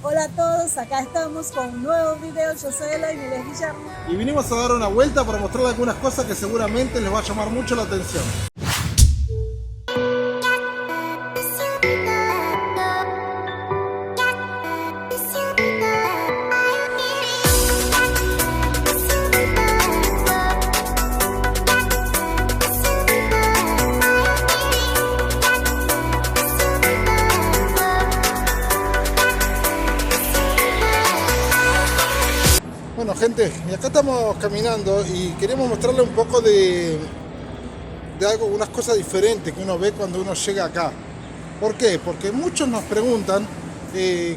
Hola a todos, acá estamos con un nuevo video. Yo soy Elaine y les Guillermo. Y vinimos a dar una vuelta para mostrarles algunas cosas que seguramente les va a llamar mucho la atención. Bueno gente, y acá estamos caminando y queremos mostrarles un poco de algo, unas cosas diferentes que uno ve cuando uno llega acá. ¿Por qué? Porque muchos nos preguntan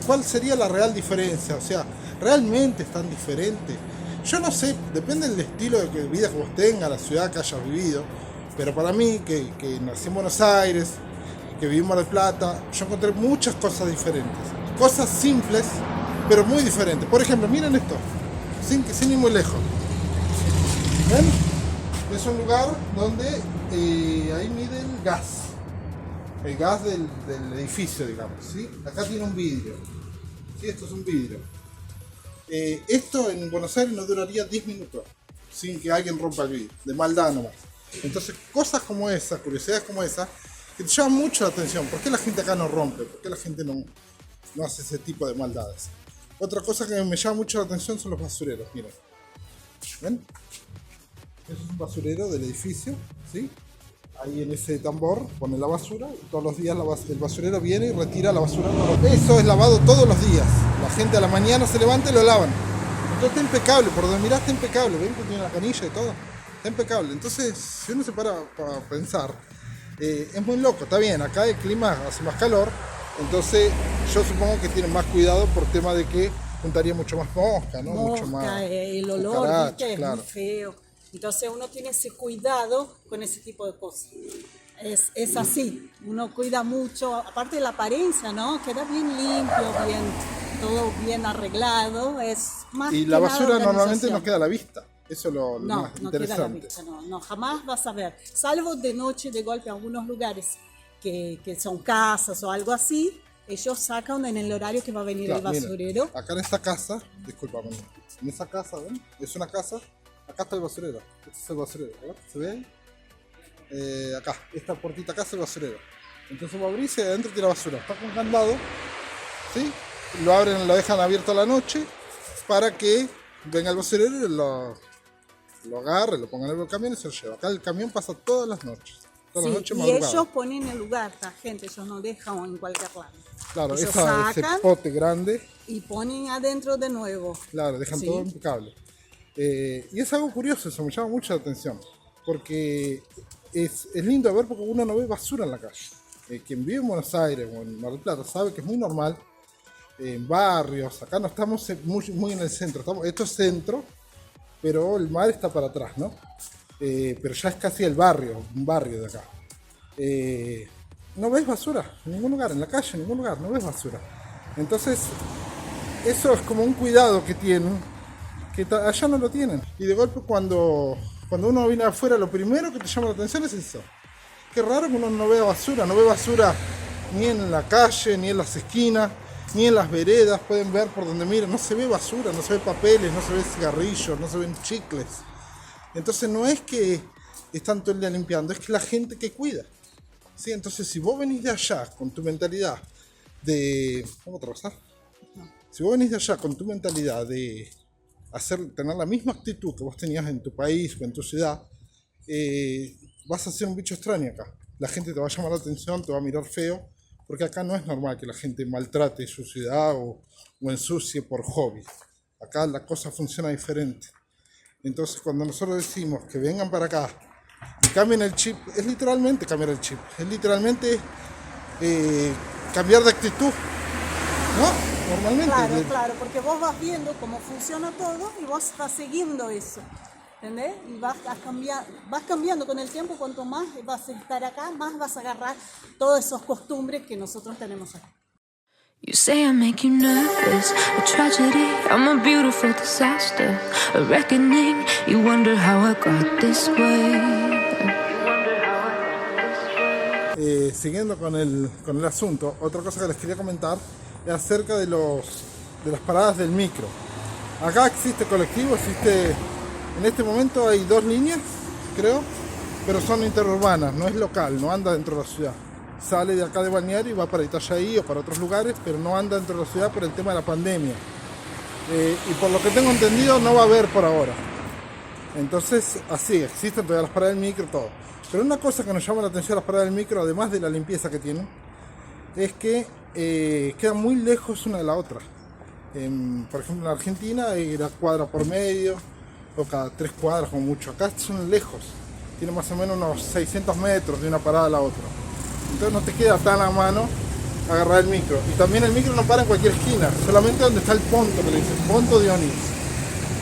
cuál sería la real diferencia, o sea, ¿realmente es tan diferente? Yo no sé, depende del estilo de vida que vos tengas, la ciudad que hayas vivido, pero para mí, que nací en Buenos Aires, que viví en Mar del Plata, yo encontré muchas cosas diferentes, cosas simples, pero muy diferentes. Por ejemplo, miren esto. Sin ir muy lejos. ¿Ven? Es un lugar donde ahí mide el gas del edificio, digamos, ¿sí? Acá tiene un vidrio, ¿sí? Esto es un vidrio. Esto en Buenos Aires no duraría 10 minutos sin que alguien rompa el vidrio, de maldad nomás. Entonces, cosas como esas, curiosidades como esas, que te llaman mucho la atención. ¿Por qué la gente acá no rompe? ¿Por qué la gente no hace ese tipo de maldades? Otra cosa que me llama mucho la atención son los basureros, miren. ¿Ven? Eso es un basurero del edificio, ¿sí? Ahí en ese tambor pone la basura y todos los días el basurero viene y retira la basura. Eso es lavado todos los días. La gente a la mañana se levanta y lo lavan. Entonces está impecable, por donde mirás está impecable. ¿Ven que tiene la canilla y todo? Está impecable. Entonces, si uno se para pensar, es muy loco, está bien, acá el clima hace más calor. Entonces yo supongo que tienen más cuidado por tema de que juntaría mucho más mosca, ¿no? Mosca, mucho más el olor, ¿viste? claro. Es muy feo. Entonces uno tiene ese cuidado con ese tipo de cosas. Es así, uno cuida mucho, aparte de la apariencia, ¿no? Queda bien limpio, todo bien arreglado. Es más Y que la nada basura normalmente organización. no queda a la vista. Eso es lo No, más no queda a la interesante. vista, no, jamás vas a ver. Salvo de noche, de golpe, en algunos lugares que son casas o algo así, ellos sacan en el horario que va a venir Claro, el basurero. miren, acá en esta casa, discúlpame, en esa casa, ¿ven? Es una casa, acá está el basurero. Este es el basurero, ¿verdad? ¿Se ve ahí? Acá, esta puertita acá es el basurero. Entonces va a abrirse y adentro tira basura. Está con candado, ¿sí? Lo abren, lo dejan abierto a la noche para que venga el basurero y lo agarre, lo pongan en el camión y se lo lleva. Acá el camión pasa todas las noches. Todas las Sí, noches y madrugada. ellos ponen el lugar, la gente, ellos no dejan en cualquier lado. Claro, Ellos ese sacan pote grande, y ponen adentro de nuevo. claro, dejan Sí. todo impecable. Y es algo curioso, eso me llama mucho la atención. Porque es lindo ver porque uno no ve basura en la calle. Quien vive en Buenos Aires o en Mar del Plata sabe que es muy normal en barrios. Acá no estamos muy en el centro. Esto es centro, pero el mar está para atrás, ¿no? Pero ya es casi el barrio, un barrio de acá. No ves basura en ningún lugar, en la calle, en ningún lugar, no ves basura. Entonces, eso es como un cuidado que tienen, que allá no lo tienen. Y de golpe cuando uno viene afuera, lo primero que te llama la atención es eso. Qué raro que uno no vea basura, no ve basura ni en la calle, ni en las esquinas, ni en las veredas. Pueden ver por donde miren, no se ve basura, no se ve papeles, no se ve cigarrillos, no se ven chicles. Entonces no es que están todo el día limpiando, es que la gente que cuida. ¿Sí? Entonces si vos venís de allá con tu mentalidad de... ¿Cómo atravesar? Si vos venís de allá con tu mentalidad de tener la misma actitud que vos tenías en tu país o en tu ciudad, vas a ser un bicho extraño acá. La gente te va a llamar la atención, te va a mirar feo, porque acá no es normal que la gente maltrate su ciudad o ensucie por hobby. Acá la cosa funciona diferente. Entonces cuando nosotros decimos que vengan para acá y cambien el chip, es literalmente cambiar el chip, es literalmente cambiar de actitud, ¿no? Normalmente. Claro, porque vos vas viendo cómo funciona todo y vos vas siguiendo eso, ¿entendés? Y vas cambiando con el tiempo, cuanto más vas a estar acá, más vas a agarrar todas esas costumbres que nosotros tenemos acá. You say I make you nervous, a tragedy, I'm a beautiful disaster, a reckoning, you wonder how I got this way. Siguiendo con el asunto, otra cosa que les quería comentar es acerca de las paradas del micro. Acá existe colectivo, en este momento hay 2 líneas, creo, pero son interurbanas, no es local, no anda dentro de la ciudad. Sale de acá de Balneario y va para Itajaí o para otros lugares, pero no anda dentro de la ciudad por el tema de la pandemia. Y por lo que tengo entendido no va a haber por ahora. Entonces, así, existen todavía las paradas del micro, todo. Pero una cosa que nos llama la atención a las paradas del micro, además de la limpieza que tienen, es que quedan muy lejos una de la otra. Por ejemplo, en Argentina era cuadra por medio, o cada 3 cuadras como mucho. Acá son lejos, tiene más o menos unos 600 metros de una parada a la otra. Entonces no te queda tan a mano agarrar el micro. Y también el micro no para en cualquier esquina, solamente donde está el ponto, que le dicen, ponto de ónibus.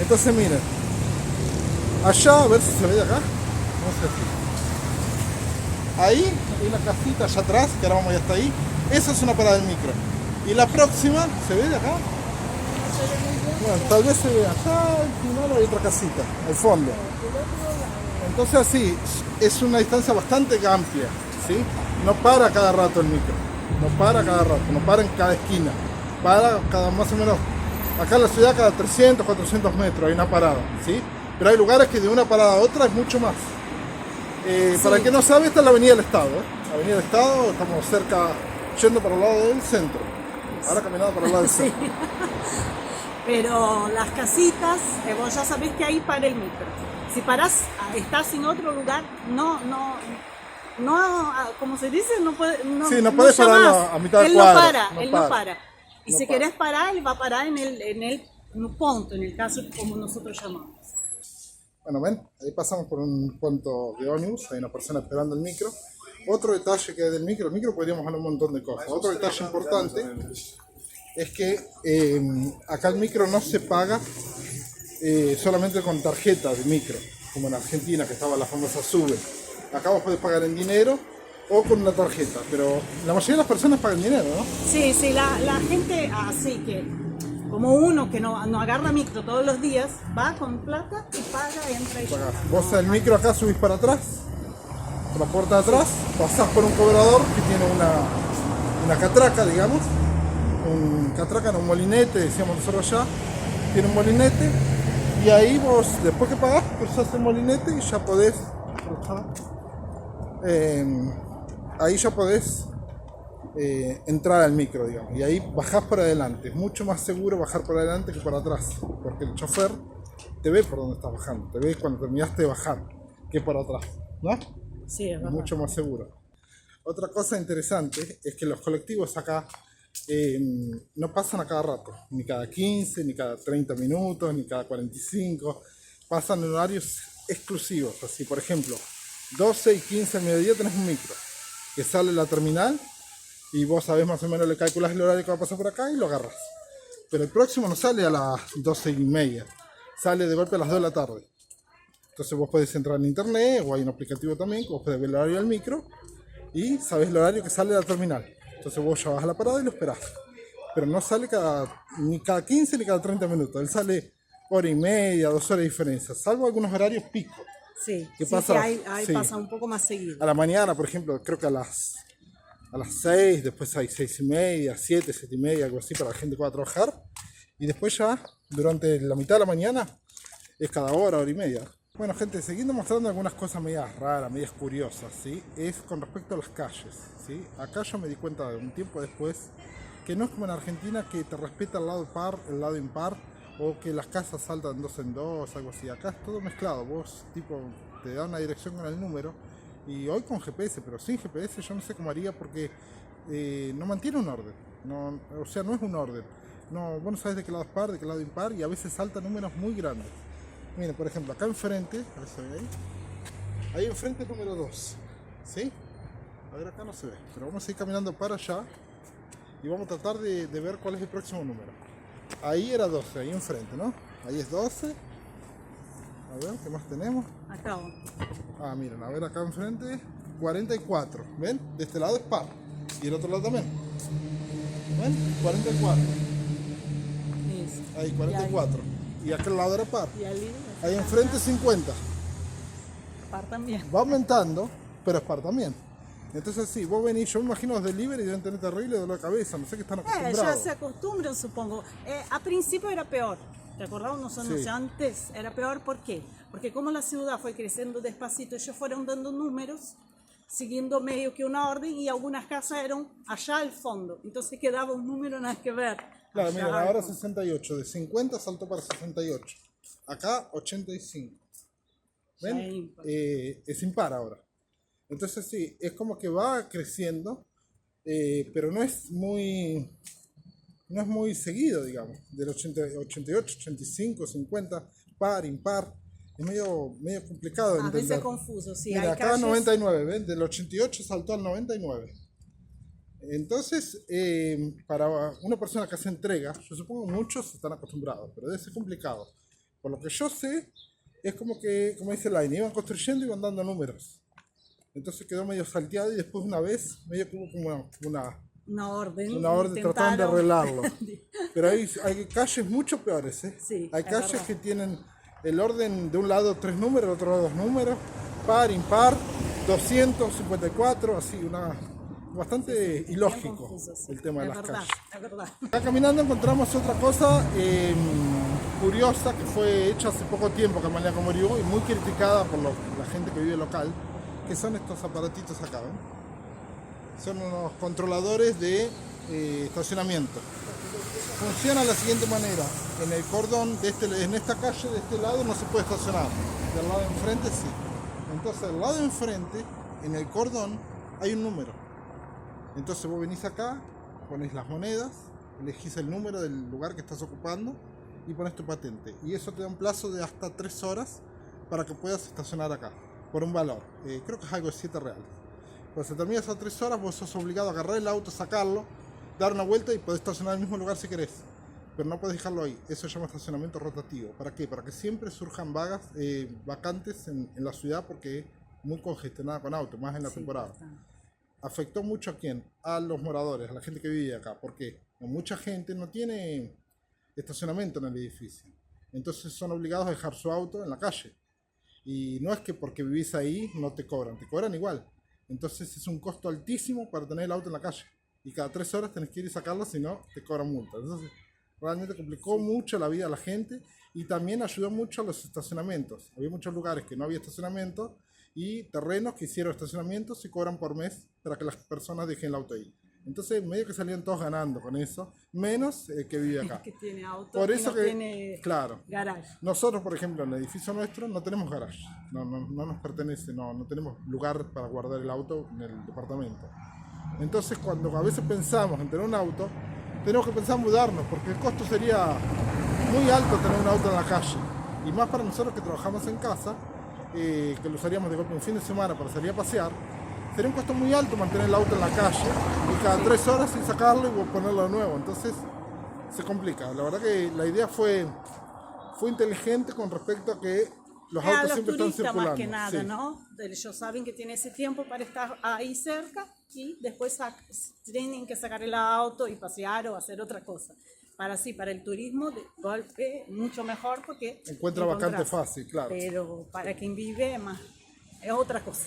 Entonces miren, allá, a ver si se ve de acá, vamos a ver. Ahí hay una casita allá atrás, que ahora vamos ya hasta ahí. Esa es una parada del micro. Y la próxima, ¿se ve de acá? Bueno, tal vez se vea allá al final hay otra casita, al fondo. Entonces así, es una distancia bastante amplia, ¿sí? No para cada rato el micro, no para cada rato, no para en cada esquina. Para cada más o menos, acá en la ciudad cada 300, 400 metros hay una parada, ¿sí? Pero hay lugares que de una parada a otra es mucho más. Sí. Para el que no sabe, esta es la Avenida del Estado, Avenida del Estado, estamos cerca, yendo para el lado del centro. Ahora caminando para el lado del centro. Sí. Pero las casitas, vos ya sabés que ahí para el micro. Si parás, estás en otro lugar, no, como se dice, no puedes. Sí, no puedes parar a mitad de cuadra. Él no para. Y si querés parar, él va a parar en el punto, en el caso como nosotros llamamos. Bueno, ven, ahí pasamos por un punto de ómnibus, hay una persona esperando el micro. Otro detalle que hay del micro, el micro podríamos hablar un montón de cosas. Otro detalle importante es que acá el micro no se paga solamente con tarjeta de micro, como en Argentina, que estaba la famosa SUBE. Acá vos podés pagar en dinero o con una tarjeta, pero la mayoría de las personas pagan dinero, ¿no? Sí, la gente así que, como uno que no agarra micro todos los días, va con plata y paga, entra y paga. Vos el micro acá subís para atrás, por la puerta de atrás, pasás por un cobrador que tiene una catraca, digamos, un molinete, decíamos nosotros allá, tiene un molinete, y ahí vos, después que pagás, cruzás el molinete y ya podés ahí ya podés entrar al micro, digamos, y ahí bajás por adelante. Es mucho más seguro bajar por adelante que por atrás, porque el chofer te ve por donde estás bajando, te ve cuando terminaste de bajar, que por atrás, ¿no? Sí, es verdad. Mucho más seguro. Otra cosa interesante es que los colectivos acá no pasan a cada rato, ni cada 15, ni cada 30 minutos, ni cada 45, pasan en horarios exclusivos. Así, por ejemplo, 12 y 15 al mediodía tenés un micro que sale de la terminal y vos sabés más o menos, le calculás el horario que va a pasar por acá y lo agarras. Pero el próximo no sale a las 12:30, sale de golpe a las 2 de la tarde. Entonces vos podés entrar en internet o hay un aplicativo también que vos podés ver el horario del micro y sabés el horario que sale de la terminal. Entonces vos ya vas a la parada y lo esperás. Pero no sale ni cada 15 ni cada 30 minutos. Él sale hora y media, 2 horas de diferencia, salvo algunos horarios pico. Sí, que sí, pasa, que ahí pasa un poco más seguido. A la mañana, por ejemplo, creo que a las 6, después hay 6:30, 7, 7:30, algo así para la gente que va a trabajar. Y después ya, durante la mitad de la mañana, es cada hora y media. Bueno, gente, siguiendo mostrando algunas cosas medias raras, medias curiosas, ¿sí? Es con respecto a las calles, ¿sí? Acá yo me di cuenta de un tiempo después que no es como en Argentina, que te respeta el lado par, el lado impar, o que las casas saltan 2 en 2, algo así. Acá es todo mezclado, vos tipo te da una dirección con el número, y hoy con GPS, pero sin GPS yo no sé cómo haría, porque no mantiene un orden, no, o sea, no es un orden. No, vos no sabés de qué lado es par, de qué lado impar, y a veces saltan números muy grandes. Miren, por ejemplo, acá enfrente, a ver si se ve ahí enfrente es número 2, ¿sí? A ver, acá no se ve, pero vamos a ir caminando para allá y vamos a tratar de ver cuál es el próximo número. Ahí era 12, ahí enfrente, ¿no? Ahí es 12. A ver, ¿qué más tenemos? Acá. Ah, miren, a ver, acá enfrente, 44, ¿ven? De este lado es par, y el otro lado también. ¿Ven? 44. Ahí, 44. Y aquel lado era par. Ahí enfrente 50. Par también. Va aumentando, pero es par también. Entonces sí, vos venís, yo me imagino los delivery deben tener terrible dolor de cabeza, no sé qué están Ya acostumbrados. se acostumbran, supongo. A principio era peor. ¿Te acordás? Unos años Sí. antes era peor. ¿Por qué? Porque como la ciudad fue creciendo despacito, ellos fueron dando números, siguiendo medio que una orden, y algunas casas eran allá al fondo. Entonces quedaba un número nada que ver. Claro, Allá miren, al ahora fondo. 68, de 50 saltó para 68. Acá 85. ¿Ven? Ya es impar. Es impar ahora. Entonces sí, es como que va creciendo, pero no es muy seguido, digamos. Del 88, 85, 50, par, impar. Es medio complicado de A veces entender. es confuso. Sí, Mira, hay acá calles. 99, ¿ven? Del 88 saltó al 99. Entonces, para una persona que hace entrega, yo supongo que muchos están acostumbrados, pero debe ser complicado. Por lo que yo sé, es como que, como dice Line, iban construyendo y iban dando números. Entonces quedó medio salteado y después una vez, medio como Una orden. una orden tratando de intentaron- arreglarlo. Pero hay calles mucho peores, ¿eh? Sí, Hay es calles verdad. que tienen el orden de un lado 3 números, del otro lado 2 números, par, impar, 254, así, bastante Bien ilógico confuso, sí. el tema de Es las verdad, calles. es verdad. Acá caminando encontramos otra cosa curiosa que fue hecha hace poco tiempo acá en Mañana Camboriú y muy criticada por la gente que vive local, que son estos aparatitos acá, ¿ven? Son unos controladores de estacionamiento. Funciona de la siguiente manera: en el cordón en esta calle de este lado no se puede estacionar, del lado de enfrente sí. Entonces del lado de enfrente, en el cordón, hay un número. Entonces vos venís acá, pones las monedas, elegís el número del lugar que estás ocupando y pones tu patente. Y eso te da un plazo de hasta 3 horas para que puedas estacionar acá, por un valor. Creo que es algo de 7 reales. Cuando se termina esas 3 horas, vos sos obligado a agarrar el auto, sacarlo, dar una vuelta y podés estacionar en el mismo lugar si querés. Pero no podés dejarlo ahí. Eso se llama estacionamiento rotativo. ¿Para qué? Para que siempre surjan vacantes en la ciudad, porque es muy congestionada con autos, más en la Sí, temporada. bastante. Afectó mucho a quién, a los moradores, a la gente que vive acá, porque mucha gente no tiene estacionamiento en el edificio, entonces son obligados a dejar su auto en la calle, y no es que porque vivís ahí no te cobran igual, entonces es un costo altísimo para tener el auto en la calle, y cada 3 horas tenés que ir y sacarlo, si no te cobran multa. Entonces realmente complicó mucho la vida a la gente y también ayudó mucho a los estacionamientos. Había muchos lugares que no había estacionamiento y terrenos que hicieron estacionamientos y cobran por mes para que las personas dejen el auto ahí. Entonces medio que salían todos ganando con eso, menos el que vive acá. Que tiene auto Por y eso no que, tiene claro, garage. nosotros por ejemplo en el edificio nuestro no tenemos garage, no nos pertenece, no tenemos lugar para guardar el auto en el departamento. Entonces cuando a veces pensamos en tener un auto, tenemos que pensar en mudarnos, porque el costo sería muy alto tener un auto en la calle. Y más para nosotros que trabajamos en casa, que lo usaríamos de golpe un fin de semana para salir a pasear, sería un costo muy alto mantener el auto en la calle y cada 3 horas sin sacarlo y ponerlo de nuevo. Entonces se complica. La verdad que la idea fue inteligente con respecto a que los A autos los siempre están turistas circulando. más que nada, Sí. ¿no? Ellos saben que tienen ese tiempo para estar ahí cerca y después tienen que sacar el auto y pasear o hacer otra cosa. Para el turismo de golpe mucho mejor porque Encuentra bastante encontrás. fácil, claro. Pero para quien vive más es otra cosa.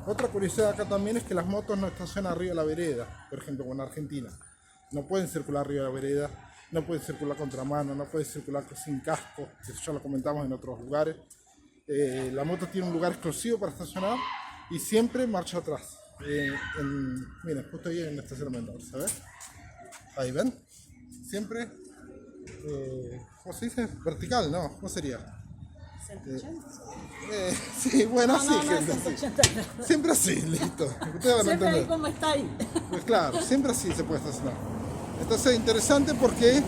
Otra curiosidad acá también es que las motos no estacionan arriba de la vereda, por ejemplo, como en Argentina. No pueden circular arriba de la vereda, no pueden circular contramano, no pueden circular sin casco, que eso ya lo comentamos en otros lugares. La moto tiene un lugar exclusivo para estacionar y siempre marcha atrás. Miren, justo ahí en el estacionamiento, ¿sabes? Ahí ven, siempre, ¿cómo se dice? Vertical, ¿no? ¿Cómo sería? 180. Sí, bueno, No, así, no, no es gente, así. 180. Siempre así, listo. Ustedes van a Siempre ahí entender. como está ahí. Pues claro, siempre así se puede estacionar. Entonces interesante porque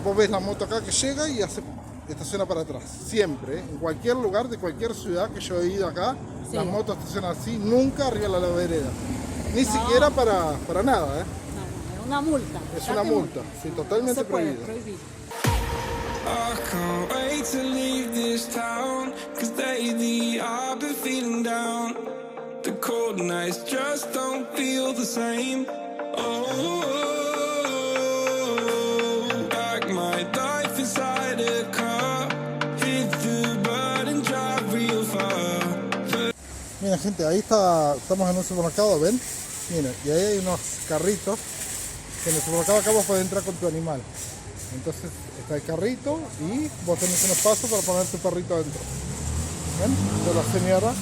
vos ves la moto acá que llega y estaciona para atrás. Siempre, en cualquier lugar de cualquier ciudad que yo he ido acá, Sí. las motos estacionan así, nunca arriba de la vereda. Ni siquiera para nada, ¿eh? No, es una multa. Es Ya una te multa, sí, totalmente no se puede, prohibido. prohibido. I can't wait to leave this town, 'cause lately I've been feeling down. The cold nights just don't feel the same. Oh, like my life inside a car, hit the button, drive real far. Miren gente, ahí está, estamos en un supermercado, ¿ven? Miren, y ahí hay unos carritos que en el supermercado acá vos podés entrar con tu animal. Entonces está el carrito y vos tenés un espacio para poner tu perrito adentro. ¿Ven? Entonces la señora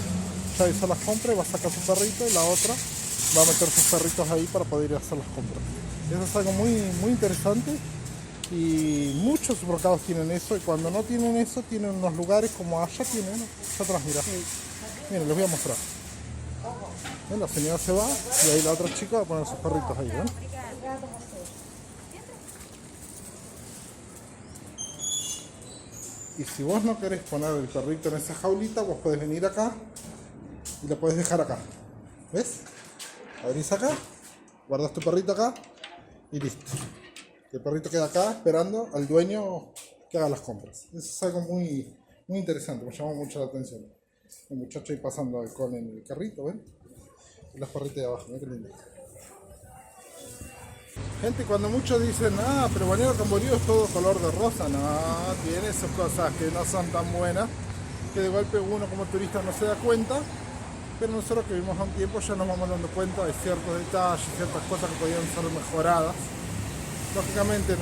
ya hizo las compras y va a sacar su perrito y la otra va a meter sus perritos ahí para poder ir a hacer las compras. Eso es algo muy, muy interesante y muchos supermercados tienen eso y cuando no tienen eso tienen unos lugares como allá tienen, ¿no? Allá atrás, mira. Miren, les voy a mostrar. ¿Ven? La señora se va y ahí la otra chica va a poner sus perritos ahí, ¿ven? Y si vos no querés poner el perrito en esa jaulita, vos podés venir acá y lo podés dejar acá. ¿Ves? Abrís acá, guardas tu perrito acá y listo. El perrito queda acá esperando al dueño que haga las compras. Eso es algo muy, muy interesante, me llamó mucho la atención. El muchacho ahí pasando con el carrito, ¿ven? Y los perritos de abajo, ¿ven qué lindo? Gente, cuando muchos dicen, pero Balneario Camboriú es todo color de rosa, no, tiene sus cosas que no son tan buenas, que de golpe uno como turista no se da cuenta, pero nosotros que vivimos a un tiempo ya nos vamos dando cuenta de ciertos detalles, ciertas cosas que podían ser mejoradas. Lógicamente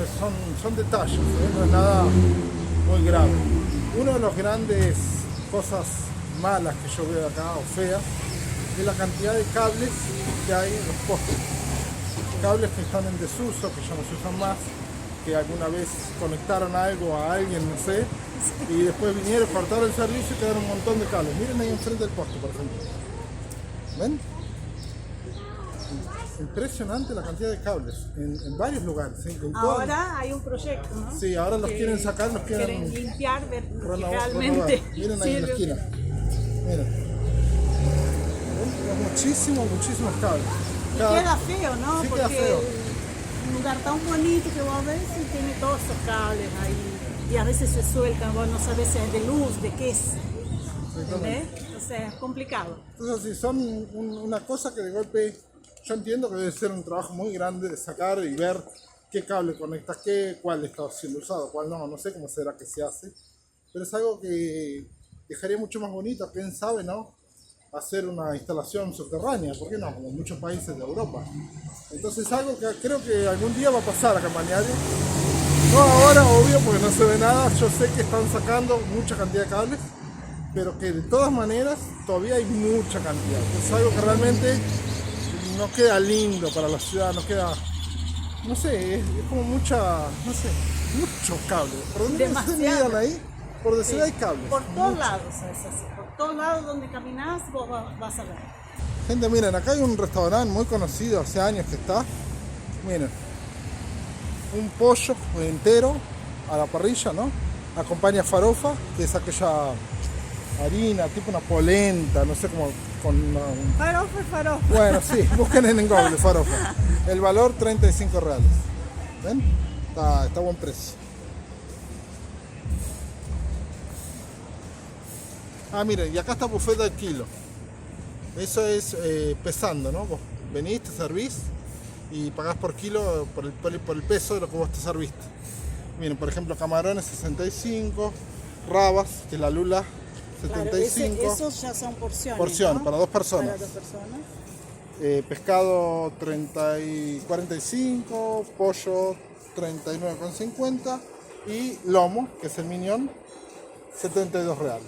son detalles, no es nada muy grave. Una de las grandes cosas malas que yo veo acá, o feas, es la cantidad de cables que hay en los postes. Cables que están en desuso, que ya no se usan más, que alguna vez conectaron algo a alguien, no sé, y después vinieron, cortaron el servicio y quedaron un montón de cables. Miren ahí enfrente del poste, por ejemplo. ¿Ven? Impresionante la cantidad de cables en varios lugares. Ahora hay un proyecto, ¿no? Sí, ahora los quieren sacar, los quieren limpiar verticalmente. Miren ahí en la esquina. Miren. ¿Ven? Muchísimos cables. Y queda feo, ¿no? Sí, porque queda feo. Un lugar tan bonito que vos ves y tiene todos esos cables ahí. Y a veces se sueltan, vos no sabés si es de luz, de qué es. ¿Entendés? O sea, es complicado. Entonces, sí, son una cosa que de golpe yo entiendo que debe ser un trabajo muy grande de sacar y ver qué cable conecta qué, cuál está siendo usado, cuál no sé cómo será que se hace. Pero es algo que dejaría mucho más bonito, quién sabe, ¿no? Hacer una instalación subterránea, ¿por qué no? Como en muchos países de Europa. Entonces es algo que creo que algún día va a pasar acá en Balneario. No ahora, obvio, porque no se ve nada. Yo sé que están sacando mucha cantidad de cables, pero que de todas maneras todavía hay mucha cantidad. Es algo que realmente no queda lindo para la ciudad, no queda... No sé, es como muchos cables. ¿Por dónde se miran ahí? Por decir, hay cables. Por todos lados es así. Por todos lados donde caminás vos vas a ver. Gente, miren, acá hay un restaurante muy conocido, hace años que está. Miren, un pollo entero a la parrilla, ¿no? Acompaña farofa, que es aquella harina, tipo una polenta, no sé cómo... Farofa. Bueno, sí, busquen en Google, farofa. El valor, 35 reales. ¿Ven? Está a buen precio. Miren, y acá está buffet al kilo. Eso es pesando, ¿no? Vos venís, te servís y pagás por kilo por el peso de lo que vos te serviste. Miren, por ejemplo, camarones 65, rabas, que es la lula 75. Claro, esos ya son porciones. Porciones, ¿no? Para dos personas. Para dos personas. Pescado 45, pollo 39,50 y lomo, que es el mignon, 72 reales.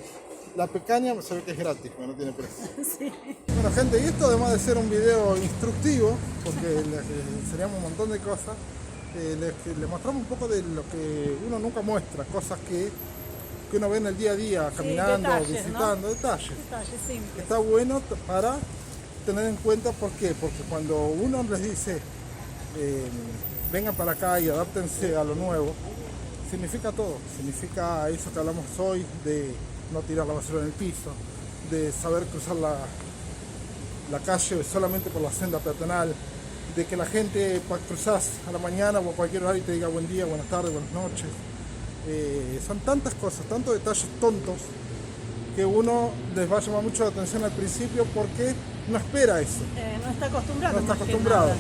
La pecaña se ve que es gratis, pero no tiene precio. Sí. Bueno, gente, y esto además de ser un video instructivo, porque les enseñamos un montón de cosas, les mostramos un poco de lo que uno nunca muestra, cosas que uno ve en el día a día, caminando, detalles, visitando, ¿no? detalles. Detalles simples. Está bueno para tener en cuenta, ¿por qué? Porque cuando uno les dice vengan para acá y adáptense a lo nuevo, significa todo, significa eso que hablamos hoy de no tirar la basura en el piso, de saber cruzar la calle solamente por la senda peatonal, de que la gente cruzás a la mañana o a cualquier hora y te diga buen día, buenas tardes, buenas noches. Son tantas cosas, tantos detalles tontos que uno les va a llamar mucho la atención al principio porque no espera eso. No está acostumbrado. No está acostumbrado.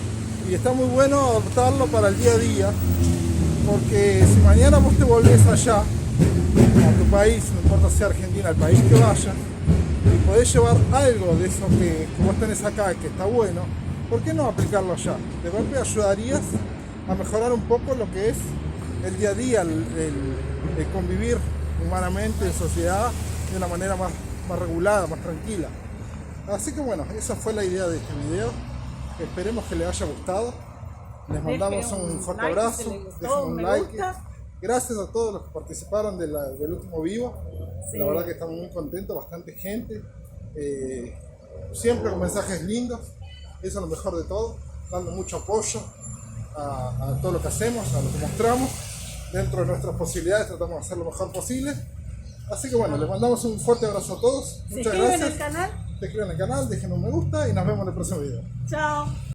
Y está muy bueno adaptarlo para el día a día, porque si mañana vos te volvés allá, a tu país, no importa sea Argentina, el país que vayas, y podés llevar algo de eso que vos tenés acá, que está bueno, ¿por qué no aplicarlo allá? De golpe ayudarías a mejorar un poco lo que es el día a día, el convivir humanamente en sociedad de una manera más regulada, más tranquila. Así que bueno, esa fue la idea de este video. Esperemos que les haya gustado. Les mandamos un fuerte abrazo, dejen un like. Gracias a todos los que participaron del último vivo. Sí. La verdad que estamos muy contentos, bastante gente. Siempre con mensajes lindos. Eso es lo mejor de todo. Dando mucho apoyo a todo lo que hacemos, a lo que mostramos. Dentro de nuestras posibilidades tratamos de hacer lo mejor posible. Así que bueno, les mandamos un fuerte abrazo a todos. Muchas gracias. ¿Se suscriben al canal? Se suscriban al canal, dejen un me gusta y nos vemos en el próximo video. Chao.